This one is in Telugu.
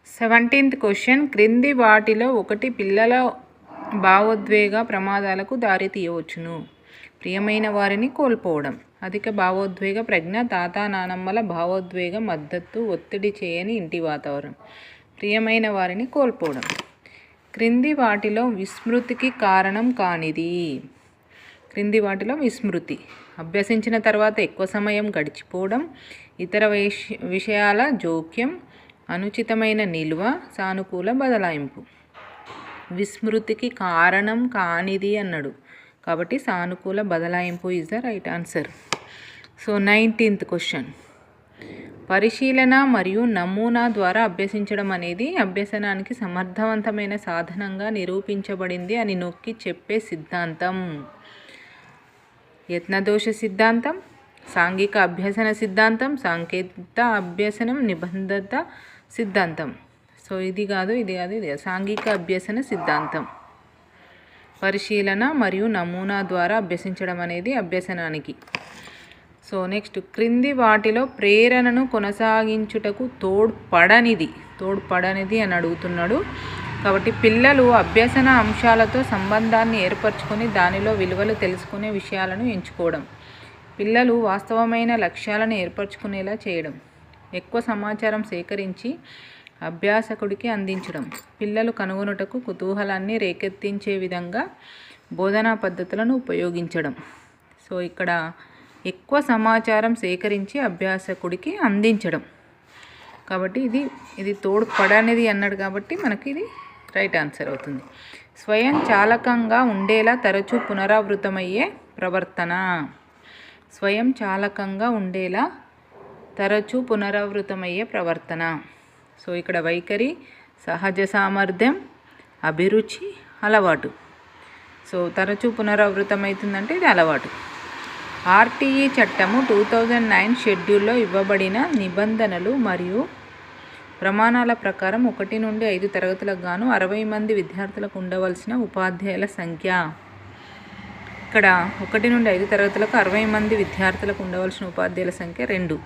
17th question. క్రింది వాటిలో ఒకటి పిల్లల భావోద్వేగ ప్రమాదాలకు దారి తీయవచ్చును. ప్రియమైన వారిని కోల్పోవడం, అధిక భావోద్వేగ ప్రజ్ఞ, తాత నానమ్మల భావోద్వేగ మద్దతు, ఒత్తిడి చేయని ఇంటి వాతావరణం. ప్రియమైన వారిని కోల్పోవడం. క్రింది వాటిలో విస్మృతికి కారణం కానిది. క్రింది వాటిలో విస్మృతి: అభ్యసించిన తర్వాత ఎక్కువ సమయం గడిచిపోవడం, ఇతర విషయాల జోక్యం, అనుచితమైన నిల్వ, సానుకూల బదలాయింపు. విస్మృతికి కారణం కానిది అన్నాడు కాబట్టి సానుకూల బదలాయింపు is the right answer. So 19th question. పరిశీలన మరియు నమూనా ద్వారా అభ్యసించడం అనేది అభ్యసనానికి సమర్థవంతమైన సాధనంగా నిరూపించబడింది అని నొక్కి చెప్పే సిద్ధాంతం. యత్నదోష సిద్ధాంతం, సాంఘిక అభ్యసన సిద్ధాంతం, సాంకేతిక అభ్యసనం, నిబంధత సిద్ధాంతం. సో ఇది కాదు ఇది సాంఘిక అభ్యసన సిద్ధాంతం. పరిశీలన మరియు నమూనా ద్వారా అభ్యసించడం అనేది అభ్యసనానికి. సో నెక్స్ట్, క్రింది వాటిలో ప్రేరణను కొనసాగించుటకు తోడ్పడనిది అని అడుగుతున్నాడు కాబట్టి పిల్లలు అభ్యసన అంశాలతో సంబంధాన్ని ఏర్పరచుకొని దానిలో విలువలు తెలుసుకునే విషయాలను ఎంచుకోవడం, పిల్లలు వాస్తవమైన లక్ష్యాలను ఏర్పరచుకునేలా చేయడం, ఎక్కువ సమాచారం సేకరించి అభ్యాసకుడికి అందించడం, పిల్లలు కనుగొనుటకు కుతూహలాన్ని రేకెత్తించే విధంగా బోధనా పద్ధతులను ఉపయోగించడం. సో ఇక్కడ ఎక్కువ సమాచారం సేకరించి అభ్యాసకుడికి అందించడం కాబట్టి ఇది తోడ్పడనిది అన్నాడు కాబట్టి మనకి ఇది రైట్ ఆన్సర్ అవుతుంది. స్వయం చాలకంగా ఉండేలా తరచూ పునరావృతమయ్యే ప్రవర్తన. స్వయం చాలకంగా ఉండేలా తరచూ పునరావృతమయ్యే ప్రవర్తన. సో ఇక్కడ వైఖరి, సహజ సామర్థ్యం, అభిరుచి, అలవాటు. సో తరచూ పునరావృతమవుతుందంటే ఇది అలవాటు. ఆర్టీఈ చట్టము 2009 షెడ్యూల్లో ఇవ్వబడిన నిబంధనలు మరియు ప్రమాణాల ప్రకారం 1 నుండి 5 తరగతులకు గాను 60 మంది విద్యార్థులకు ఉండవలసిన ఉపాధ్యాయుల సంఖ్య. ఇక్కడ 1 నుండి 5 తరగతులకు 60 మంది విద్యార్థులకు ఉండవలసిన ఉపాధ్యాయుల సంఖ్య 2.